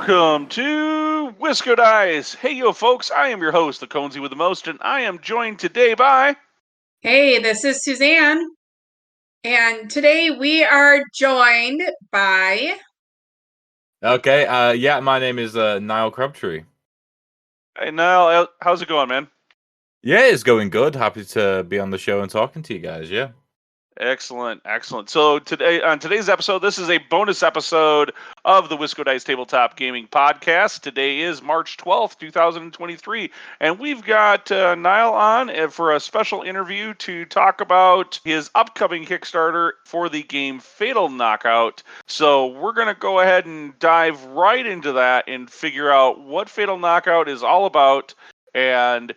Welcome to Wisco Dice. Hey, yo, folks, I am your host, the Conesy with the Most, and I am joined today by... Hey, this is Suzanne, and today we are joined by... Okay, my name is Niall Crabtree. Hey, Niall, how's it going, man? Yeah, it's going good. Happy to be on the show and talking to you guys, yeah. Excellent. So on today's episode, this is a bonus episode of the Wisco Dice Tabletop Gaming Podcast. Today is March 12th, 2023, and we've got Niall on for a special interview to talk about his upcoming Kickstarter for the game Fatal Knockout. So we're going to go ahead and dive right into that and figure out what Fatal Knockout is all about and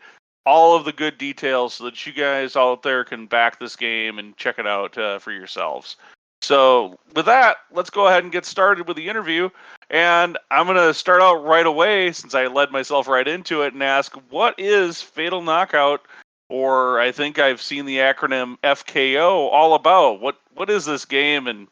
all of the good details so that you guys out there can back this game and check it out for yourselves. So with that, let's go ahead and get started with the interview. And I'm going to start out right away, since I led myself right into it, and ask, what is Fatal Knockout, or I think I've seen the acronym FKO, all about? What is this game? And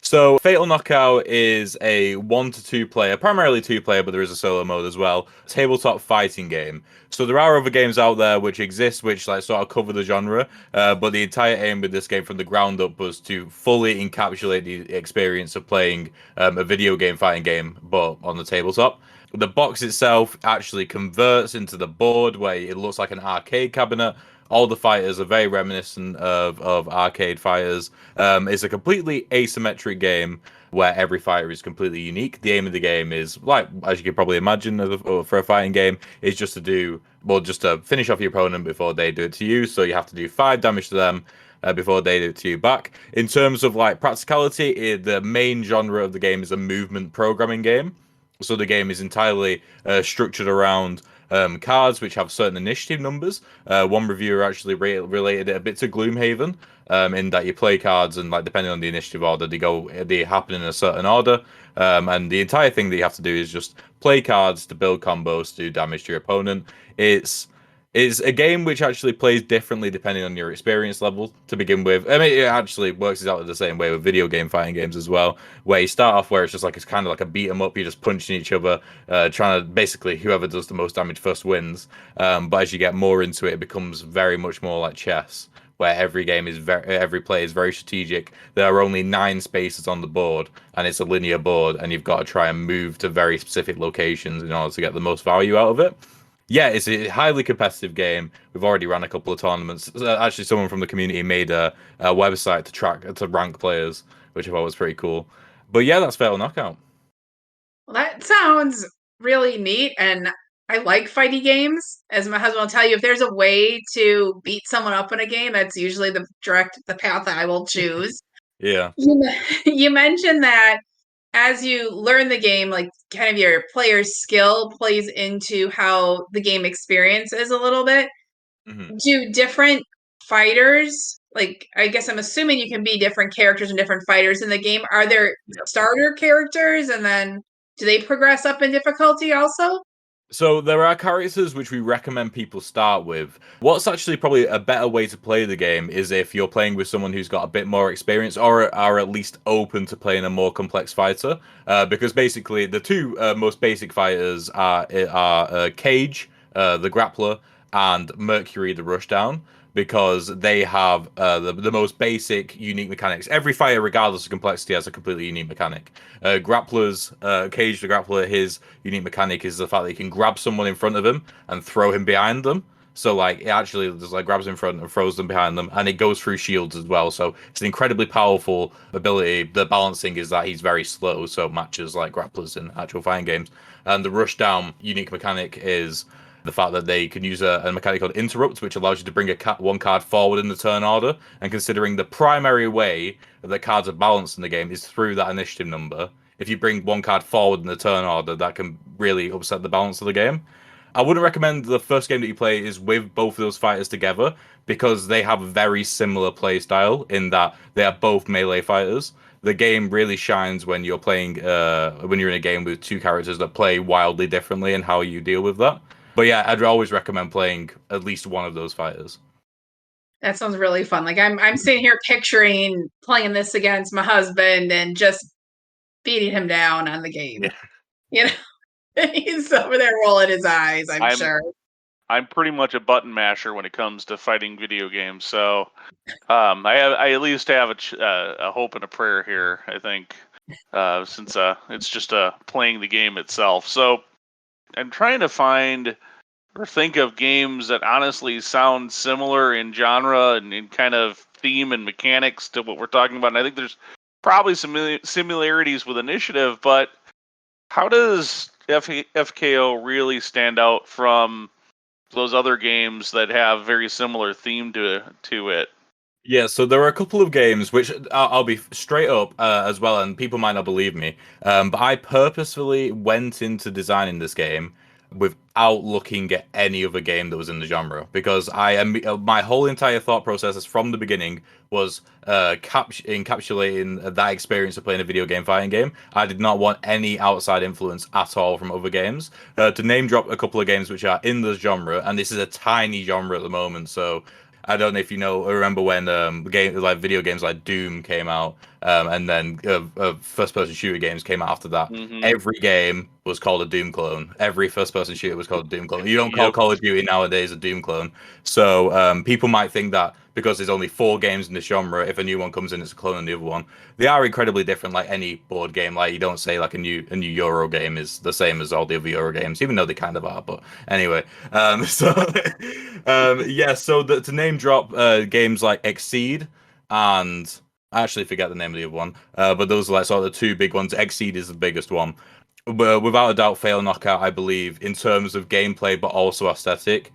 so Fatal Knockout is a 1 to 2 player, primarily 2 player, but there is a solo mode as well, tabletop fighting game. So there are other games out there which exist, which sort of cover the genre, but the entire aim with this game from the ground up was to fully encapsulate the experience of playing a video game fighting game, but on the tabletop. The box itself actually converts into the board where it looks like an arcade cabinet. All the fighters are very reminiscent of arcade fighters. It's a completely asymmetric game where every fighter is completely unique. The aim of the game is, like, as you can probably imagine, for a fighting game, is just to finish off your opponent before they do it to you. So you have to do 5 damage to them before they do it to you back. In terms of practicality, the main genre of the game is a movement programming game. So the game is entirely structured around cards which have certain initiative numbers. One reviewer actually related it a bit to Gloomhaven, in that you play cards and depending on the initiative order, they happen in a certain order. And the entire thing that you have to do is just play cards to build combos to do damage to your opponent. It's a game which actually plays differently depending on your experience level to begin with. I mean, it actually works exactly the same way with video game fighting games as well, where you start off where it's kind of like a beat 'em up. You're just punching each other, trying to basically whoever does the most damage first wins. But as you get more into it, it becomes very much more like chess, where every play is very strategic. There are only 9 spaces on the board, and it's a linear board, and you've got to try and move to very specific locations in order to get the most value out of it. Yeah, it's a highly competitive game. We've already run a couple of tournaments. Actually, someone from the community made a website to rank players, which I thought was pretty cool. But yeah, that's Fatal Knockout. Well, that sounds really neat, and I like fighty games. As my husband will tell you, if there's a way to beat someone up in a game, that's usually the path that I will choose. Yeah. You mentioned that as you learn the game, kind of your player's skill plays into how the game experience is a little bit. Mm-hmm. Do different fighters, I guess I'm assuming you can be different characters and different fighters in the game. Are there starter characters, and then do they progress up in difficulty also? So there are characters which we recommend people start with. What's actually probably a better way to play the game is if you're playing with someone who's got a bit more experience or are at least open to playing a more complex fighter. Because basically the 2 most basic fighters are Cage, the grappler, and Mercury, the rushdown, because they have the most basic unique mechanics. Every fighter, regardless of complexity, has a completely unique mechanic. Cage the grappler, his unique mechanic is the fact that he can grab someone in front of him and throw him behind them. So it actually just grabs in front and throws them behind them, and it goes through shields as well. So it's an incredibly powerful ability. The balancing is that he's very slow, so it matches grapplers in actual fighting games. And the rushdown unique mechanic is the fact that they can use a mechanic called Interrupt, which allows you to bring one card forward in the turn order. And considering the primary way that cards are balanced in the game is through that initiative number, if you bring one card forward in the turn order, that can really upset the balance of the game. I wouldn't recommend the first game that you play is with both of those fighters together, because they have a very similar play style in that they are both melee fighters. The game really shines when you're playing, when you're in a game with 2 characters that play wildly differently and how you deal with that. But yeah, I'd always recommend playing at least one of those fighters. That sounds really fun. I'm sitting here picturing playing this against my husband and just beating him down on the game. You know, he's over there rolling his eyes, I'm sure. I'm pretty much a button masher when it comes to fighting video games, so I at least have a hope and a prayer here. I think since it's just playing the game itself. So I'm trying to find or think of games that honestly sound similar in genre and in kind of theme and mechanics to what we're talking about. And I think there's probably some similarities with Initiative, but how does FKO really stand out from those other games that have very similar theme to it? Yeah, so there are a couple of games which I'll be straight up as well, and people might not believe me, but I purposefully went into designing this game without looking at any other game that was in the genre, because I am my whole entire thought process from the beginning was encapsulating that experience of playing a video game fighting game. I did not want any outside influence at all from other games. To name drop a couple of games which are in the genre, and this is a tiny genre at the moment, so I don't know if you know or remember when video games like Doom came out, and then first-person shooter games came out after that. Mm-hmm. Every game was called a Doom clone. Every first-person shooter was called a Doom clone. You don't call Call of Duty nowadays a Doom clone. So people might think that because there's only 4 games in the genre, if a new one comes in, it's a clone of the other one. They are incredibly different, like any board game. Like you don't say like a new Euro game is the same as all the other Euro games, even though they kind of are. But anyway, so to name drop games like Exceed and I actually forget the name of the other one, but those are like sort of the 2 big ones. Exceed is the biggest one. But without a doubt, Fatal Knockout, I believe, in terms of gameplay, but also aesthetic,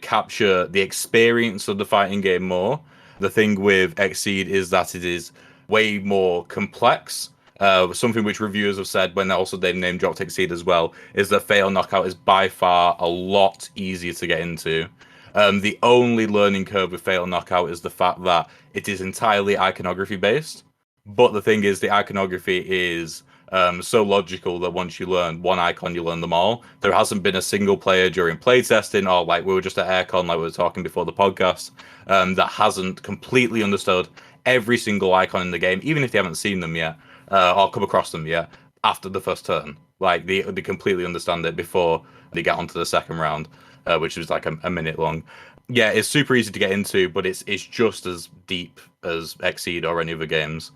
capture the experience of the fighting game more. The thing with Exceed is that it is way more complex. Something which reviewers have said when also they've name dropped Exceed as well is that Fatal Knockout is by far a lot easier to get into. The only learning curve with Fatal Knockout is the fact that it is entirely iconography based. But the thing is, the iconography is so logical that once you learn one icon, you learn them all. There hasn't been a single player during playtesting, or like we were just at Aircon, like we were talking before the podcast, that hasn't completely understood every single icon in the game, even if they haven't seen them yet or come across them yet after the first turn. Like they completely understand it before they get onto the second round, which was like a minute long. Yeah, it's super easy to get into, but it's just as deep as Exceed or any other games.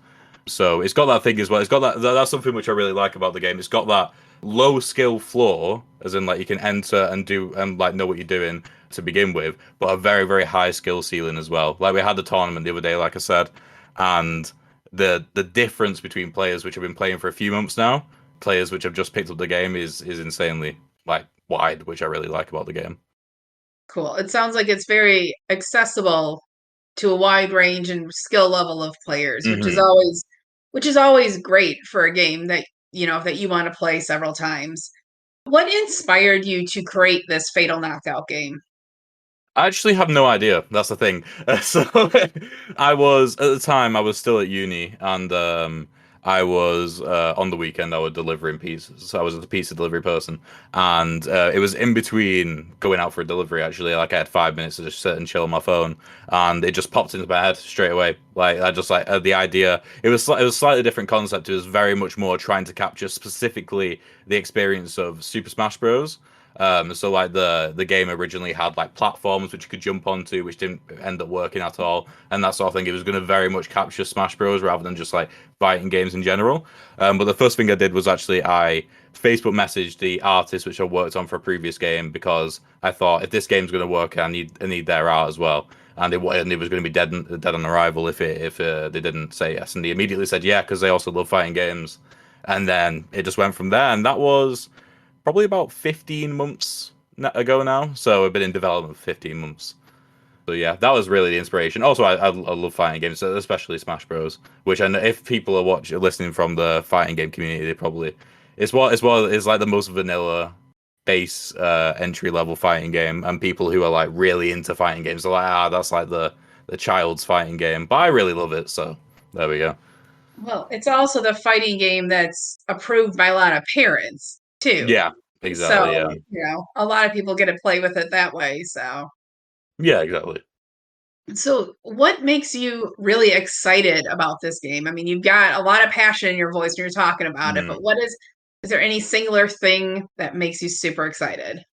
So it's got that thing as well. It's got that's something which I really like about the game. It's got that low skill floor, as in like you can enter and do and like know what you're doing to begin with, but a very, very high skill ceiling as well. Like we had the tournament the other day, like I said, and the difference between players which have been playing for a few months now, players which have just picked up the game is insanely like wide, which I really like about the game. Cool. It sounds like it's very accessible to a wide range and skill level of players, which is always great for a game that that you want to play several times. What inspired you to create this Fatal Knockout game? I actually have no idea. That's the thing. So I was at the time I was still at uni, and I was on the weekend I was delivering pizzas. So I was a pizza delivery person, and it was in between going out for a delivery. Actually, like I had 5 minutes to just sit and chill on my phone, and it just popped into my head straight away. Like I just like the idea. It was a slightly different concept. It was very much more trying to capture specifically the experience of Super Smash Bros. So like the game originally had like platforms which you could jump onto, which didn't end up working at all, and that sort of thing. It was going to very much capture Smash Bros. Rather than just like fighting games in general. But the first thing I did was actually I Facebook messaged the artist which I worked on for a previous game, because I thought if this game's going to work, I need their art as well. And it was going to be dead on arrival if they didn't say yes. And they immediately said yeah, because they also love fighting games. And then it just went from there, and that was probably about 15 months ago now. So I've been in development for 15 months. So yeah, that was really the inspiration. Also, I love fighting games, especially Smash Bros. Which I know if people are listening from the fighting game community, they probably it's like the most vanilla base entry level fighting game, and people who are like really into fighting games are like, that's like the child's fighting game. But I really love it, so there we go. Well, it's also the fighting game that's approved by a lot of parents too. Yeah, exactly. So, a lot of people get to play with it that way. So, yeah, exactly. So, what makes you really excited about this game? I mean, you've got a lot of passion in your voice when you're talking about it, but what is Is there any singular thing that makes you super excited?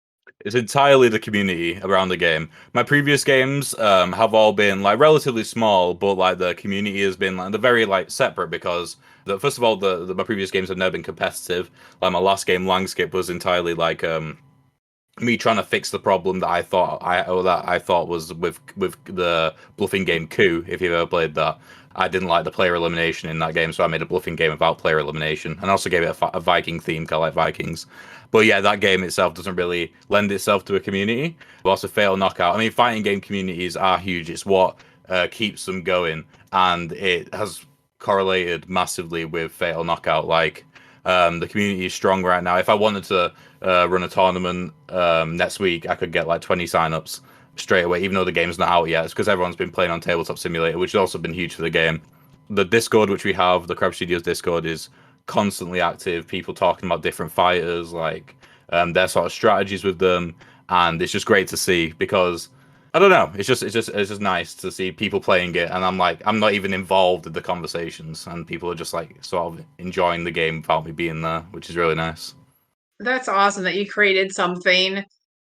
It's entirely the community around the game. My previous games have all been like relatively small, but like the community has been like they're very like separate because first of all, my previous games have never been competitive. Like my last game, Langskip, was entirely like me trying to fix the problem that I thought was with the bluffing game Coup. If you've ever played that, I didn't like the player elimination in that game, so I made a bluffing game without player elimination, and also gave it a Viking theme, kind of like Vikings. But yeah, that game itself doesn't really lend itself to a community. But also, Fatal Knockout. I mean, fighting game communities are huge. It's what keeps them going, and it has correlated massively with Fatal Knockout. Like, the community is strong right now. If I wanted to run a tournament next week, I could get like 20 signups straight away, even though the game's not out yet. It's because everyone's been playing on Tabletop Simulator, which has also been huge for the game. The Discord, which we have, the Crab Studios Discord, is constantly active. People talking about different fighters, like their sort of strategies with them, and it's just great to see because I don't know. It's just nice to see people playing it, and I'm not even involved in the conversations, and people are just like sort of enjoying the game without me being there, which is really nice. That's awesome that you created something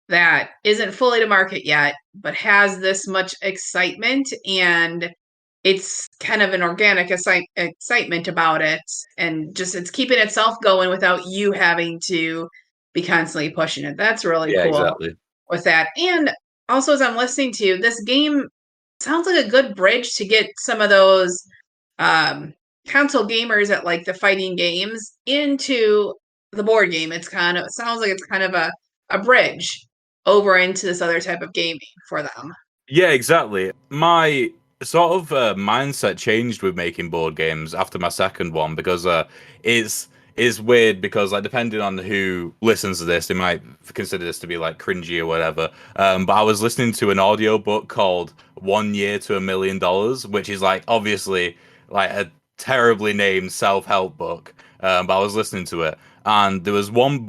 that isn't fully to market yet, but has this much excitement, and it's kind of an organic excitement about it, and just it's keeping itself going without you having to be constantly pushing it. That's really Yeah, cool exactly. with that. And also, as I'm listening to you, this game sounds like a good bridge to get some of those um, console gamers at like the fighting games into the board game. It sounds like it's kind of a bridge over into this other type of gaming for them. Yeah, exactly. My sort of mindset changed with making board games after my second one because it's weird because like depending on who listens to this, they might consider this to be like cringy or whatever. But I was listening to an audio book called 1 Year to $1 Million, which is like obviously like a terribly named self-help book. But I was listening to it, and there was one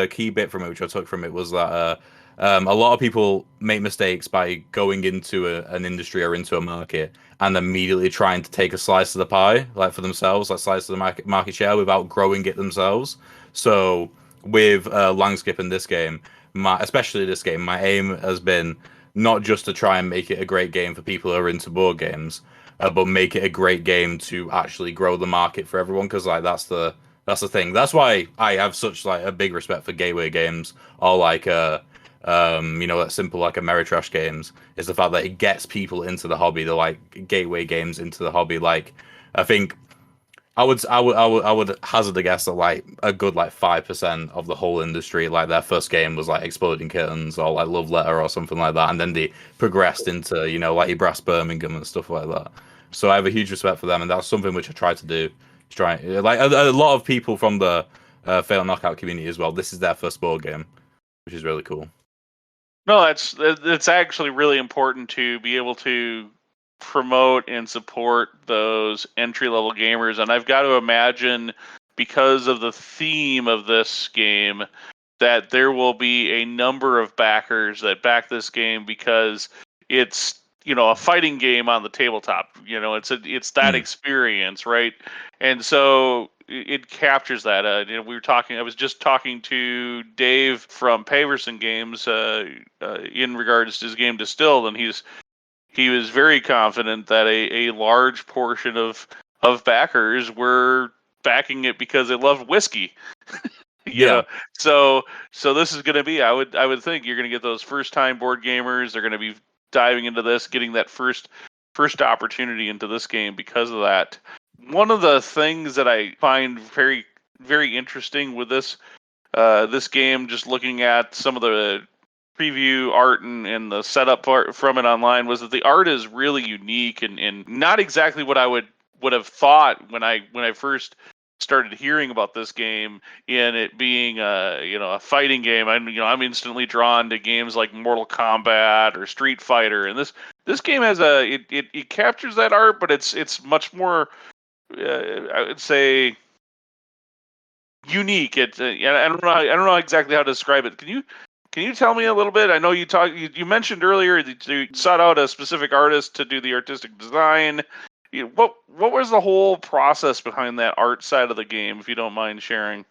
key bit from it which I took from it was that. A lot of people make mistakes by going into an industry or into a market and immediately trying to take a slice of the pie, like for themselves, like slice of the market share without growing it themselves. So with Langskip in this game, especially this game, my aim has been not just to try and make it a great game for people who are into board games, but make it a great game to actually grow the market for everyone. Because like that's the thing. That's why I have such like a big respect for gateway games or like that simple like Ameritrash games is the fact that it gets people into the hobby. They're like gateway games into the hobby. Like I think I would hazard a guess that like a good like 5% of the whole industry, like their first game was like Exploding Kittens or like Love Letter or something like that, and then they progressed into like your Brass Birmingham and stuff like that. So I have a huge respect for them, and that's something which I try to do. Try like a lot of people from the Fatal Knockout community as well. This is their first board game, which is really cool. No, it's actually really important to be able to promote and support those entry level gamers, and I've got to imagine because of the theme of this game that there will be a number of backers that back this game because it's a fighting game on the tabletop. It's that experience, right? And so it captures that. I was just talking to Dave from Paverson Games in regards to his game Distilled, and he was very confident that a large portion of backers were backing it because they loved whiskey. So this is going to be, I would think you're going to get those first time board gamers. They're going to be diving into this, getting that first opportunity into this game because of that. One of the things that I find very, very interesting with this game, just looking at some of the preview art and the setup from it online, was that the art is really unique and not exactly what I would have thought when I first started hearing about this game, and it being a fighting game. I'm instantly drawn to games like Mortal Kombat or Street Fighter, and this game has it captures that art, but it's much more I would say unique. I don't know exactly how to describe it. Can you tell me a little bit? I know you mentioned earlier that you sought out a specific artist to do the artistic design. What was the whole process behind that art side of the game, if you don't mind sharing?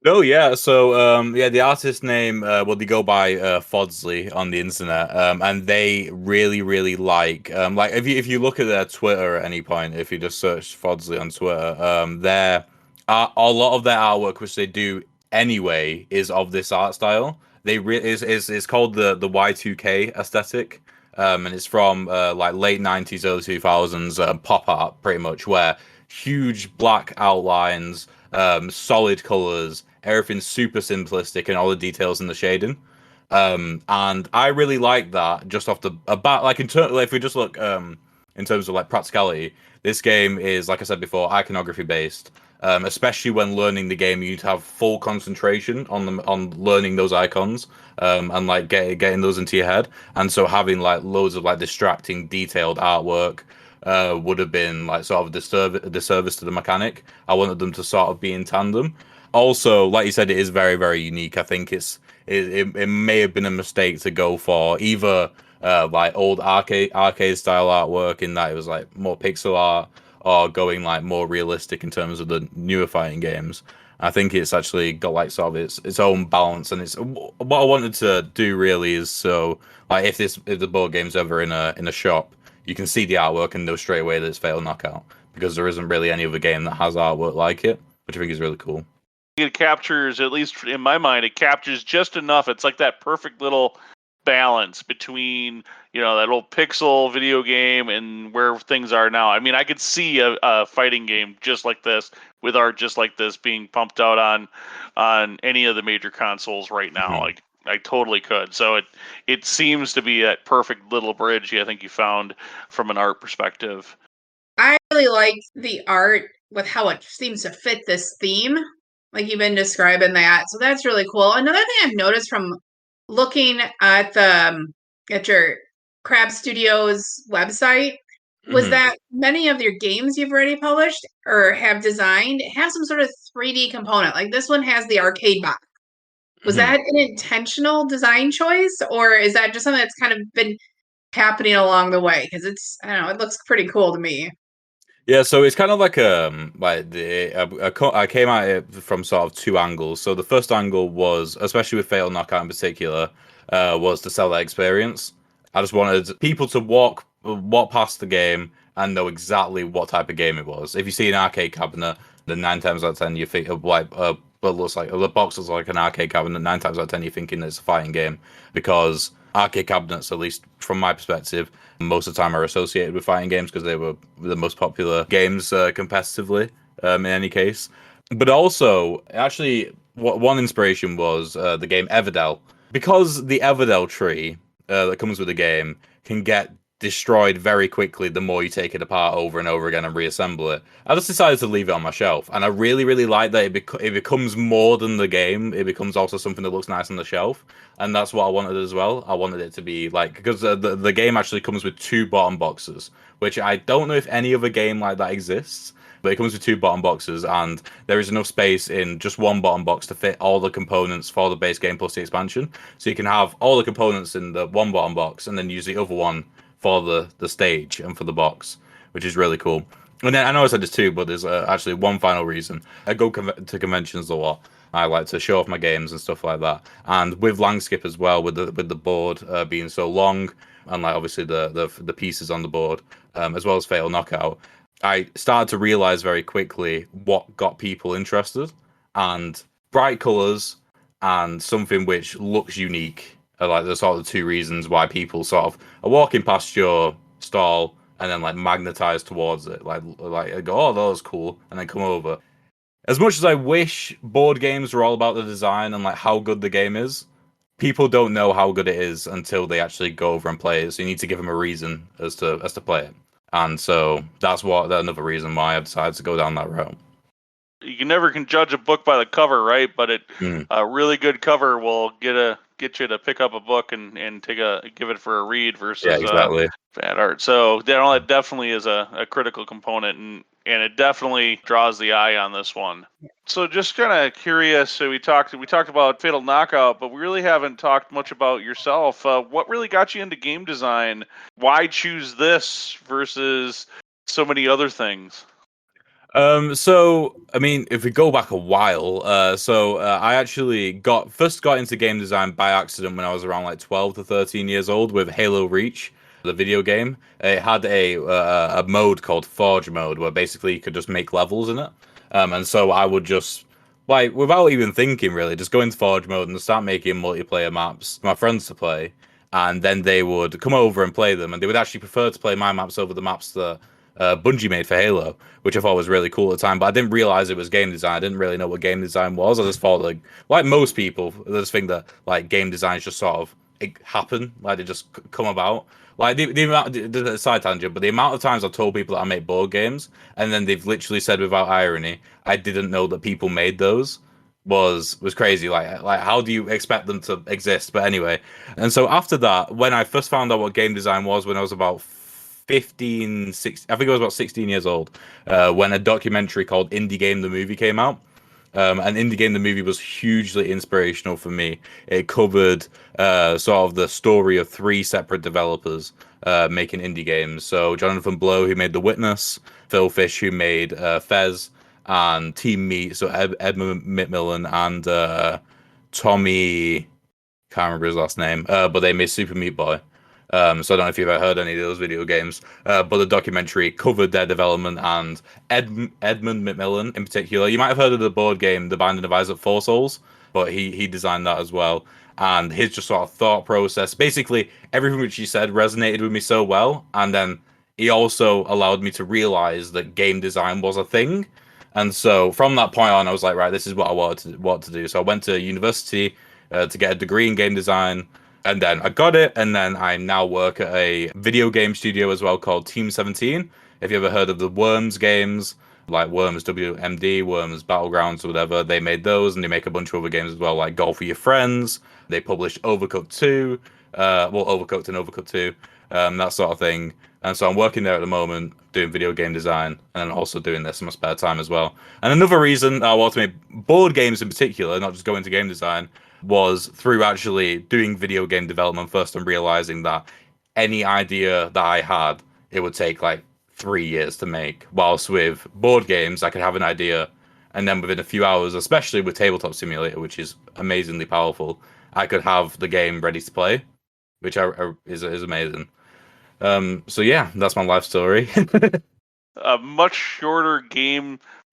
No, yeah. So, the artist name, they go by Fodsley on the internet, and they really, really like if you look at their Twitter at any point, if you just search Fodsley on Twitter, a lot of their artwork, which they do anyway, is of this art style. They is called the Y2K aesthetic, and it's from like late '90s, early 2000s pop art, pretty much, where huge black outlines, solid colors, everything's super simplistic, and all the details in the shading. And I really like that. Just off the about, like if we just look in terms of like practicality, this game is, like I said before, iconography based. Especially when learning the game, you need to have full concentration on learning those icons, and like getting those into your head. And so having like loads of like distracting, detailed artwork would have been like sort of a disservice to the mechanic. I wanted them to sort of be in tandem. Also, like you said, it is very, very unique. I think it may have been a mistake to go for either like old arcade style artwork, in that it was like more pixel art, or going like more realistic in terms of the newer fighting games. I think it's actually got like sort of its own balance, and it's what I wanted to do really is, so like if the board game's ever in a shop, you can see the artwork and know straight away that it's Fatal Knockout, because there isn't really any other game that has artwork like it, which I think is really cool. It captures, at least in my mind, it captures just enough. It's like that perfect little balance between, that old pixel video game and where things are now. I mean, I could see a fighting game just like this, with art just like this, being pumped out on any of the major consoles right now. Mhm. Like, I totally could. So it seems to be that perfect little bridge I think you found from an art perspective. I really like the art with how it seems to fit this theme, like you've been describing that. So that's really cool. Another thing I've noticed from looking at at your Crab Studios website was Mhm. that many of your games you've already published or have designed have some sort of 3D component. Like this one has the arcade box. Was Mhm. that an intentional design choice, or is that just something that's kind of been happening along the way? Because I don't know, it looks pretty cool to me. Yeah, so it's kind of like I came at it from sort of two angles. So the first angle was, especially with Fatal Knockout in particular, was to sell that experience. I just wanted people to walk past the game and know exactly what type of game it was. If you see an arcade cabinet, then 9 times out of 10 you think of like what looks like the box looks like an arcade cabinet. 9 times out of 10 you're thinking it's a fighting game, because arcade cabinets, at least from my perspective, most of the time are associated with fighting games because they were the most popular games competitively, in any case. But also, actually, one inspiration was the game Everdell. Because the Everdell tree that comes with the game can get destroyed very quickly the more you take it apart over and over again and reassemble it. I just decided to leave it on my shelf, and I really, really like that it becomes more than the game. It becomes also something that looks nice on the shelf, and that's what I wanted as well. I wanted it to be like, because the game actually comes with two bottom boxes, which I don't know if any other game like that exists. But it comes with two bottom boxes, and there is enough space in just one bottom box to fit all the components for the base game plus the expansion. So you can have all the components in the one bottom box, and then use the other one for the stage and for the box, which is really cool. And then I know I said this too, but there's actually one final reason. I go to conventions a lot. I like to show off my games and stuff like that. And with Langskip as well, with the board being so long, and like obviously the pieces on the board, as well as Fatal Knockout, I started to realize very quickly what got people interested, and bright colors and something which looks unique are like the sort of two reasons why people sort of are walking past your stall and then like magnetize towards it, like go, oh, that was cool, and then come over. As much as I wish board games were all about the design and like how good the game is, people don't know how good it is until they actually go over and play it. So you need to give them a reason as to play it. And so that's another reason why I decided to go down that route. You can never judge a book by the cover, right? But Mm. a really good cover will get you to pick up a book and give it for a read Yeah, versus exactly. bad art. So that definitely is a critical component, and it definitely draws the eye on this one. So just kind of curious. So we talked about Fatal Knockout, but we really haven't talked much about yourself. What really got you into game design? Why choose this versus so many other things? So I mean, if we go back a while, I actually got into game design by accident when I was around like 12 to 13 years old with Halo Reach, the video game. It had a mode called Forge mode where basically you could just make levels in it. And so I would just like without even thinking really, just go into Forge mode and start making multiplayer maps for my friends to play, and then they would come over and play them, and they would actually prefer to play my maps over the maps that Bungie made for Halo, which I thought was really cool at the time. But I didn't realize it was game design. I didn't really know what game design was. I just thought like most people, they just think that like game designs just sort of happen, like they just come about. Like the amount, the side tangent, but the amount of times I've told people that I make board games, and then they've literally said without irony, I didn't know that people made those was crazy. Like how do you expect them to exist? But anyway, and so after that, when I first found out what game design was, when I was about 15, 16, I think I was about 16 years old, when a documentary called Indie Game the Movie came out. And Indie Game the Movie was hugely inspirational for me. It covered sort of the story of three separate developers making indie games. So Jonathan Blow, who made The Witness, Phil Fish, who made Fez, and Team Meat, so Edmund McMillan and Tommy, can't remember his last name, but they made Super Meat Boy. So I don't know if you've ever heard any of those video games, but the documentary covered their development, and Edmund McMillan in particular. You might have heard of the board game The Binding of Isaac Four Souls, but he designed that as well. And his just sort of thought process, basically everything which he said resonated with me so well. And then he also allowed me to realize that game design was a thing. And so from that point on, I was like, right, this is what I wanted to do. So I went to university to get a degree in game design. And then I got it, and then I now work at a video game studio as well called Team 17. If you ever heard of the Worms games, like Worms WMD, Worms Battlegrounds, or whatever, they made those, and they make a bunch of other games as well, like Golf with Your Friends. They published Overcooked 2, Overcooked and Overcooked 2, that sort of thing. And so I'm working there at the moment, doing video game design, and then also doing this in my spare time as well. And another reason I want to make board games in particular, not just go into game design, was through actually doing video game development first and realizing that any idea that I had, it would take like 3 years to make. Whilst with board games, I could have an idea, and then within a few hours, especially with Tabletop Simulator, which is amazingly powerful, I could have the game ready to play, which is amazing. So yeah, that's my life story. A much shorter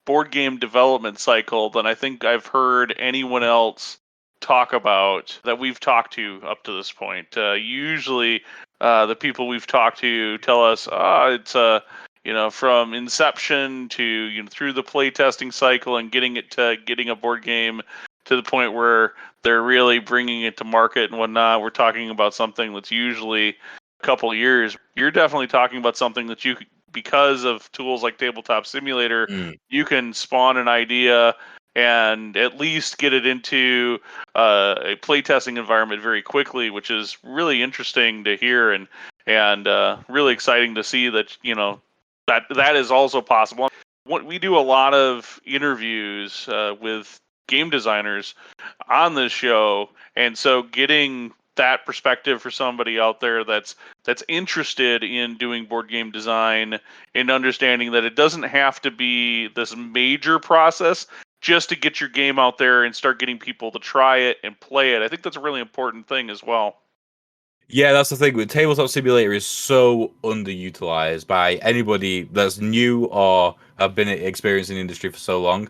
board game development cycle than I think I've heard anyone else talk about that we've talked to up to this point. Usually, the people we've talked to tell us, it's from inception to through the playtesting cycle and getting a board game to the point where they're really bringing it to market and whatnot. We're talking about something that's usually a couple years. You're definitely talking about something that because of tools like Tabletop Simulator, you can spawn an idea and at least get it into a playtesting environment very quickly, which is really interesting to hear and really exciting to see that that is also possible. We do a lot of interviews with game designers on this show, and so getting that perspective for somebody out there that's interested in doing board game design and understanding that it doesn't have to be this major process just to get your game out there and start getting people to try it and play it. I think that's a really important thing as well. Yeah, that's the thing. With Tabletop Simulator is so underutilized by anybody that's new or have been experienced in the industry for so long.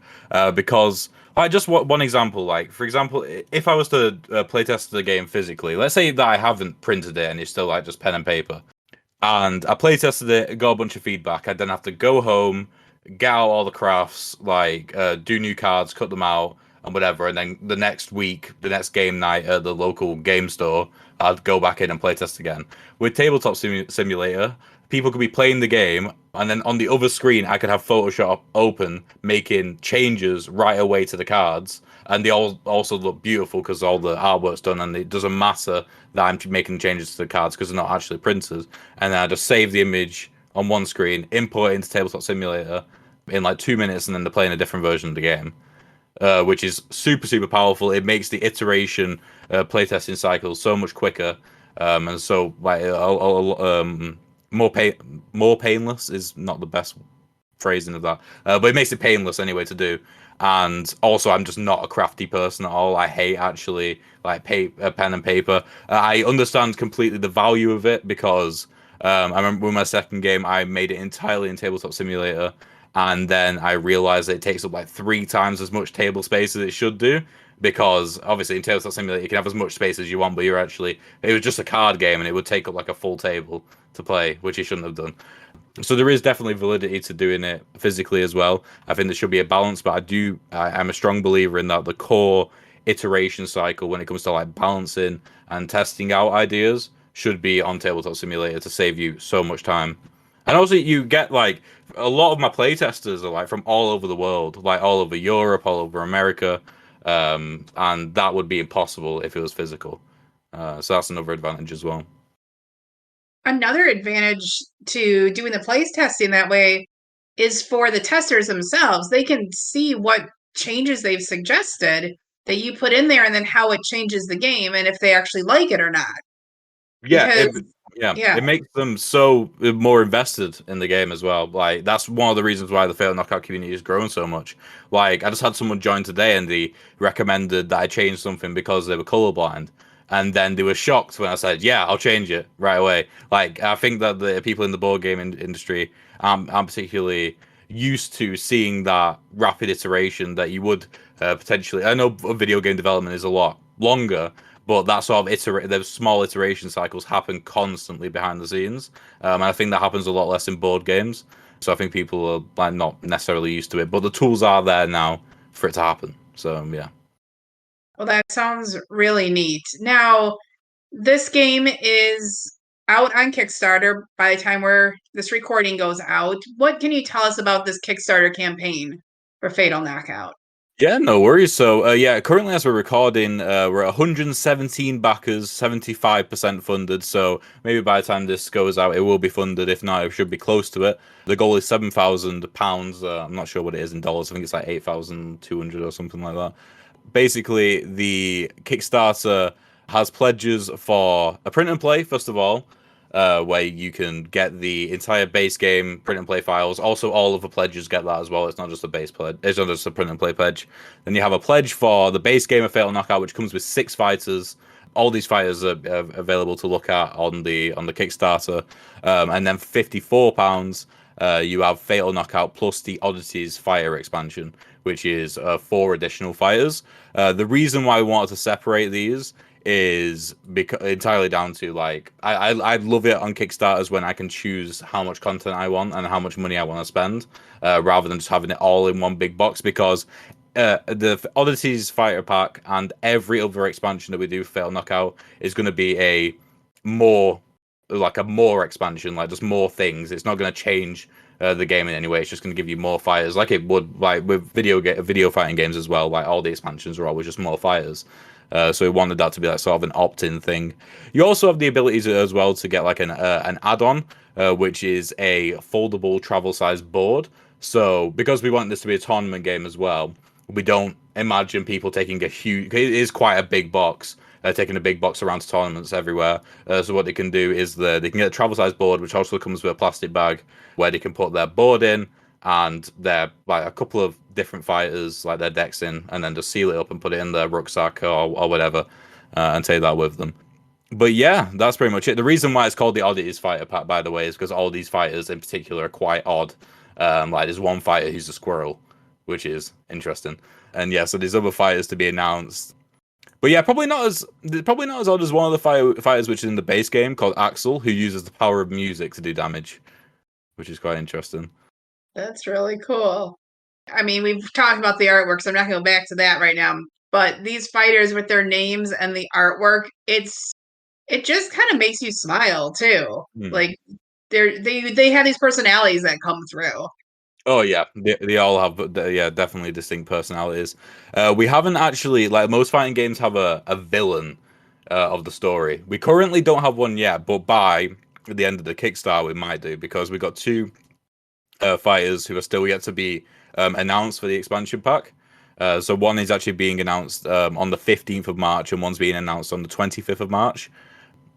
Because just one example, like for example, if I was to playtest the game physically, let's say that I haven't printed it and it's still like just pen and paper, and I playtested it, got a bunch of feedback. I then have to go home, get out all the crafts, like do new cards, cut them out, and whatever. And then the next week, the next game night at the local game store, I'd go back in and playtest again. With Tabletop Simulator, people could be playing the game, and then on the other screen, I could have Photoshop open, making changes right away to the cards. And they all also look beautiful because all the artwork's done, and it doesn't matter that I'm making changes to the cards because they're not actually printed. And then I just save the image on one screen, import it into Tabletop Simulator in like 2 minutes, and then they're playing a different version of the game, which is super, super powerful. It makes the iteration playtesting cycle so much quicker, and so like more painless is not the best phrasing of that. But it makes it painless anyway to do. And also, I'm just not a crafty person at all. I hate actually like pen and paper. I understand completely the value of it because I remember with my second game, I made it entirely in Tabletop Simulator, and then I realized that it takes up like 3 times as much table space as it should do. Because obviously in Tabletop Simulator you can have as much space as you want, but it was just a card game and it would take up like a full table to play, which you shouldn't have done. So there is definitely validity to doing it physically as well. I think there should be a balance, but I'm a strong believer in that the core iteration cycle when it comes to like balancing and testing out ideas should be on Tabletop Simulator to save you so much time. And also you get like a lot of my playtesters are like from all over the world, like all over Europe, all over America, and that would be impossible if it was physical. So that's another advantage as well. Another advantage to doing the place testing that way is for the testers themselves. They can see what changes they've suggested that you put in there and then how it changes the game and if they actually like it or not. Yeah, it makes them so more invested in the game as well. Like that's one of the reasons why the Fatal Knockout community has grown so much. Like I just had someone join today and they recommended that I change something because they were colorblind. And then they were shocked when I said, "Yeah, I'll change it right away." Like I think that the people in the board game industry, I'm particularly used to seeing that rapid iteration that you would potentially. I know video game development is a lot longer, but that sort of those small iteration cycles happen constantly behind the scenes, and I think that happens a lot less in board games. So I think people are like not necessarily used to it, but the tools are there now for it to happen. So yeah. Well, that sounds really neat. Now, this game is out on Kickstarter by the time this recording goes out. What can you tell us about this Kickstarter campaign for Fatal Knockout? Yeah, no worries. So, currently as we're recording, we're at 117 backers, 75% funded. So maybe by the time this goes out, it will be funded. If not, it should be close to it. The goal is £7,000. I'm not sure what it is in dollars. I think it's like 8,200 or something like that. Basically, the Kickstarter has pledges for a print and play, first of all, where you can get the entire base game print and play files. Also, all of the pledges get that as well. It's not just a base pledge. It's not just a print and play pledge. Then you have a pledge for the base game of Fatal Knockout, which comes with 6 fighters. All these fighters are available to look at on the Kickstarter. And then £54, you have Fatal Knockout plus the Oddities Fighter expansion, which is 4 additional fighters. The reason why we wanted to separate these is entirely down to like I love it on Kickstarters when I can choose how much content I want and how much money I want to spend, rather than just having it all in one big box, because the Oddities Fighter Pack and every other expansion that we do for Fatal Knockout is going to be a more expansion, like just more things. It's not going to change the game in any way. It's just going to give you more fighters, like it would like with video fighting games as well. Like all the expansions are always just more fighters. So we wanted that to be like sort of an opt-in thing. You also have the ability as well to get like an add-on, which is a foldable travel-size board. So because we want this to be a tournament game as well, we don't imagine people taking a huge. It is quite a big box. Taking a big box around to tournaments everywhere. So what they can do is they can get a travel-size board, which also comes with a plastic bag, where they can put their board in and their like a couple of different fighters, like their decks in, and then just seal it up and put it in their rucksack or whatever, and take that with them. But yeah, that's pretty much it. The reason why it's called the Oddities Fighter Pack, by the way, is because all these fighters in particular are quite odd. Like there's one fighter who's a squirrel, which is interesting. And yeah, so there's other fighters to be announced. But yeah, probably not as odd as one of the fighters which is in the base game called Axel, who uses the power of music to do damage, which is quite interesting. That's really cool. I mean, we've talked about the artwork, so I'm not going to go back to that right now. But these fighters with their names and the artwork, it just kind of makes you smile too. Like they have these personalities that come through. Oh yeah, they all have definitely distinct personalities. We haven't actually, like most fighting games have a villain of the story. We currently don't have one yet, but by the end of the Kickstarter we might do, because we got 2 fighters who are still yet to be announced for the expansion pack. So one is actually being announced on the 15th of March and one's being announced on the 25th of March.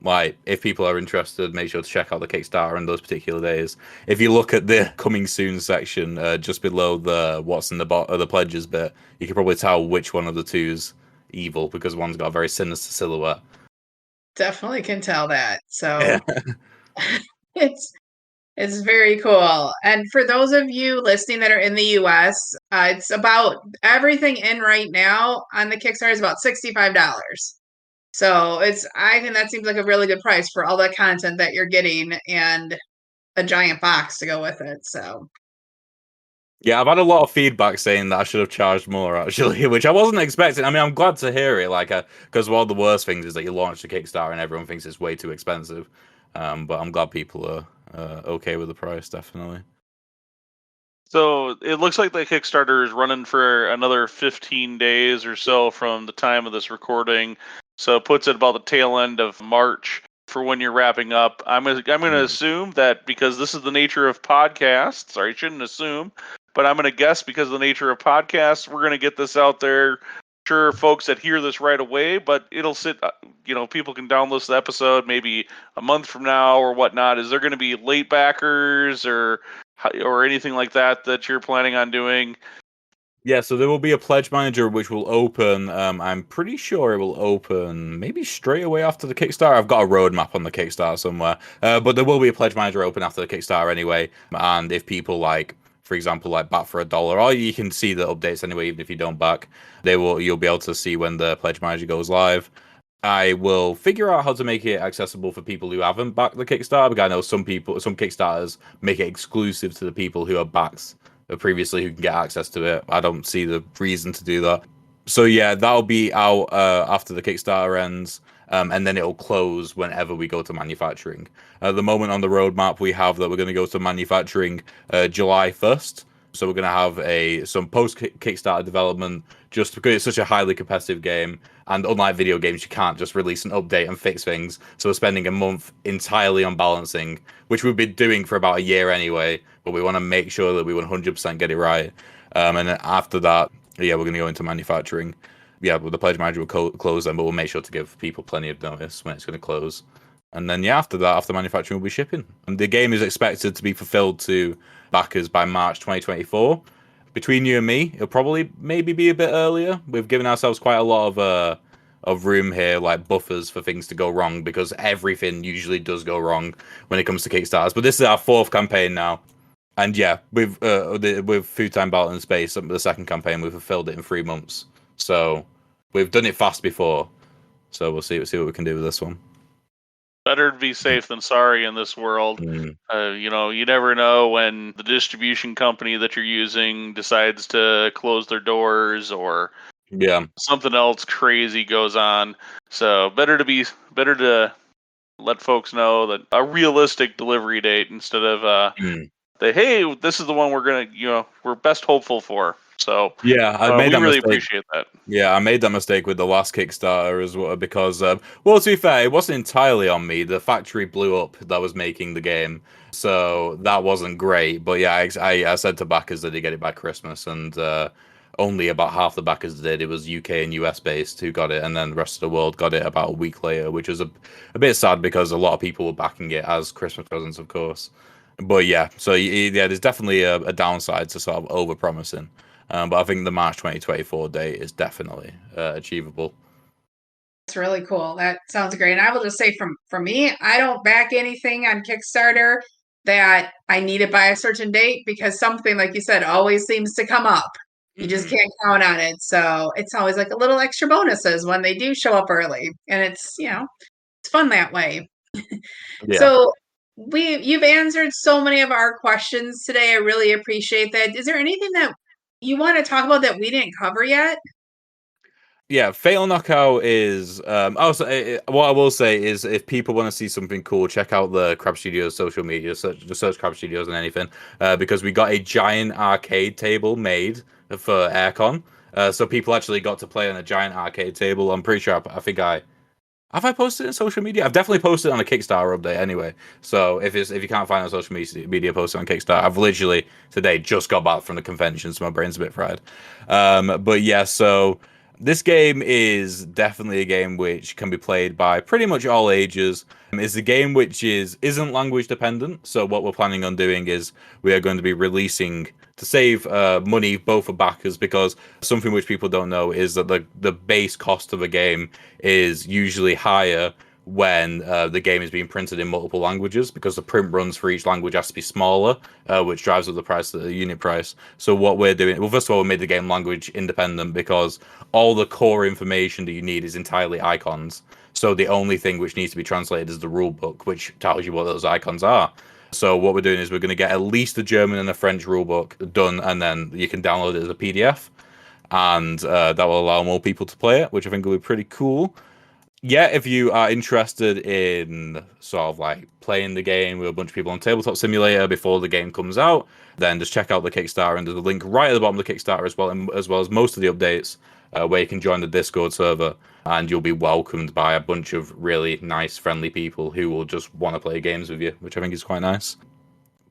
like, if people are interested, make sure to check out the Kickstarter on those particular days. If you look at the coming soon section, just below the what's in the pledges bit, you can probably tell which one of the two's evil, because one's got a very sinister silhouette. Definitely can tell that. So Yeah. it's very cool. And for those of you listening that are in the US, it's about everything in right now on the Kickstarter is about $65. So I think that seems like a really good price for all the content that you're getting and a giant box to go with it. So Yeah, I've had a lot of feedback saying that I should have charged more, actually, which I wasn't expecting. I mean, I'm glad to hear it, because one of the worst things is that you launch a Kickstarter and everyone thinks it's way too expensive. But I'm glad people are okay with the price, definitely. So it looks like the Kickstarter is running for another 15 days or so from the time of this recording. So it puts it about the tail end of March for when you're wrapping up. I'm going to assume that because this is the nature of podcasts, or I shouldn't assume, but I'm going to guess because of the nature of podcasts, we're going to get this out there. Sure, folks that hear this right away, but it'll sit, people can download the episode maybe a month from now or whatnot. Is there going to be late backers or anything like that you're planning on doing? Yeah, so there will be a pledge manager which will open. I'm pretty sure it will open maybe straight away after the Kickstarter. I've got a roadmap on the Kickstarter somewhere, but there will be a pledge manager open after the Kickstarter anyway. And if people for example, back for $1, or you can see the updates anyway, even if you don't back, you'll be able to see when the pledge manager goes live. I will figure out how to make it accessible for people who haven't backed the Kickstarter, because I know some Kickstarters make it exclusive to the people who are backed previously who can get access to it. I don't see the reason to do that. So yeah, that'll be out after the Kickstarter ends, and then it'll close whenever we go to manufacturing. At the moment on the roadmap, we have that we're going to go to manufacturing July 1st. So we're going to have some post-Kickstarter development, just because it's such a highly competitive game. And unlike video games, you can't just release an update and fix things. So we're spending a month entirely on balancing, which we've been doing for about a year anyway. But we want to make sure that we 100% get it right. And then after that, yeah, we're going to go into manufacturing. Yeah, well, the pledge manager will close then, but we'll make sure to give people plenty of notice when it's going to close. And then, yeah, after manufacturing, we'll be shipping. And the game is expected to be fulfilled to backers by March 2024. Between you and me, it'll probably maybe be a bit earlier. We've given ourselves quite a lot of room here, like buffers for things to go wrong, because everything usually does go wrong when it comes to Kickstarters. But this is our 4th campaign now. And yeah, with Food Time Battle in Space, the 2nd campaign, we've fulfilled it in 3 months. So we've done it fast before. So we'll see what we can do with this one. Better to be safe than sorry in this world. You never know when the distribution company that you're using decides to close their doors or something else crazy goes on. So better to let folks know that a realistic delivery date instead of hey, this is the one we're best hopeful for. So yeah, we really appreciate that. Yeah, I made that mistake with the last Kickstarter as well, because to be fair, it wasn't entirely on me. The factory blew up that was making the game, so that wasn't great. But yeah, I said to backers that they get it by Christmas, and only about half the backers did. It was UK and US based who got it, and then the rest of the world got it about a week later, which was a bit sad because a lot of people were backing it as Christmas presents, of course. But yeah, so yeah, there's definitely a downside to sort of over promising. But I think the March 2024 date is definitely achievable. That's really cool. That sounds great. And I will just say from me, I don't back anything on Kickstarter that I need it by a certain date, because something, like you said, always seems to come up. You just can't count on it. So it's always like a little extra bonuses when they do show up early. And it's fun that way. Yeah. So you've answered so many of our questions today. I really appreciate that. Is there anything that you want to talk about that we didn't cover yet? Yeah, Fatal Knockout is what I will say is, if people want to see something cool, check out the Crab Studios social media, search Crab Studios and anything, because we got a giant arcade table made for Aircon, so people actually got to play on a giant arcade table. I'm pretty sure I think have I posted it on social media? I've definitely posted it on a Kickstarter update anyway. So if you can't find it on social media, post it on Kickstarter. I've literally today just got back from the convention, so my brain's a bit fried. But yeah, so This game is definitely a game which can be played by pretty much all ages. It's a game which isn't language dependent. So what we're planning on doing is we are going to be releasing to save money both for backers, because something which people don't know is that the base cost of a game is usually higher when the game is being printed in multiple languages, because the print runs for each language has to be smaller, which drives up the price of the unit price. So what we're doing, well, first of all, we made the game language independent because all the core information that you need is entirely icons. So the only thing which needs to be translated is the rule book, which tells you what those icons are. So what we're doing is we're going to get at least a German and a French rulebook done, and then you can download it as a PDF, and that will allow more people to play it, which I think will be pretty cool. Yeah, if you are interested in sort of like playing the game with a bunch of people on Tabletop Simulator before the game comes out, then just check out the Kickstarter, and there's a link right at the bottom of the Kickstarter as well as most of the updates, where you can join the Discord server, and you'll be welcomed by a bunch of really nice, friendly people who will just want to play games with you, which I think is quite nice.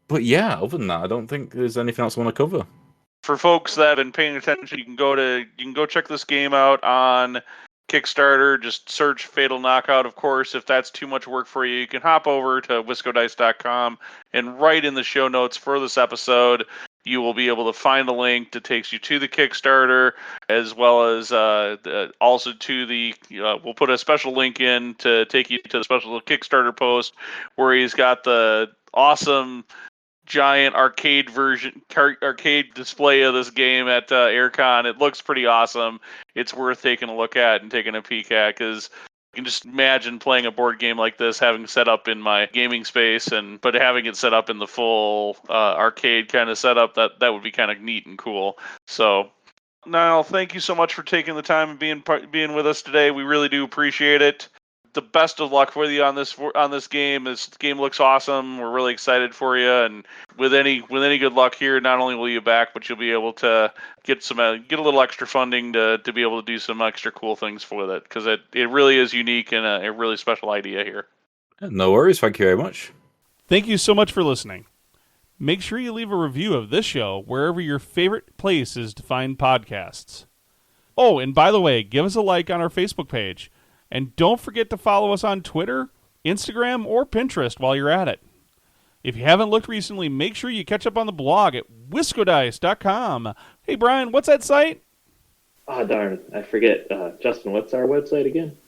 But yeah, other than that, I don't think there's anything else I want to cover. For folks that have been paying attention, you can go check this game out on Kickstarter. Just search Fatal Knockout. Of course, if that's too much work for you, you can hop over to wiscodice.com, and right in the show notes for this episode, you will be able to find a link that takes you to the Kickstarter, as well as also to the. We'll put a special link in to take you to the special Kickstarter post where he's got the awesome giant arcade display of this game at AirCon. It looks pretty awesome. It's worth taking a look at and taking a peek at, because you can just imagine playing a board game like this, having set up in my gaming space, but having it set up in the full arcade kind of setup. That would be kind of neat and cool. So, Niall, thank you so much for taking the time and being with us today. We really do appreciate it. The best of luck with you on this game. This game looks awesome. We're really excited for you, and with any good luck here, not only will you back, but you'll be able to get a little extra funding to be able to do some extra cool things with it, because it really is unique and a really special idea here. No worries. Thank you very much. Thank you so much for listening. Make sure you leave a review of this show wherever your favorite place is to find podcasts. Oh, and by the way, give us a like on our Facebook page. And don't forget to follow us on Twitter, Instagram, or Pinterest while you're at it. If you haven't looked recently, make sure you catch up on the blog at wiscodice.com. Hey, Brian, what's that site? Oh, darn, I forget. Justin, what's our website again?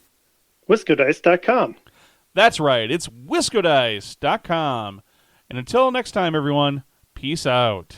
wiscodice.com. That's right, it's wiscodice.com. And until next time, everyone, peace out.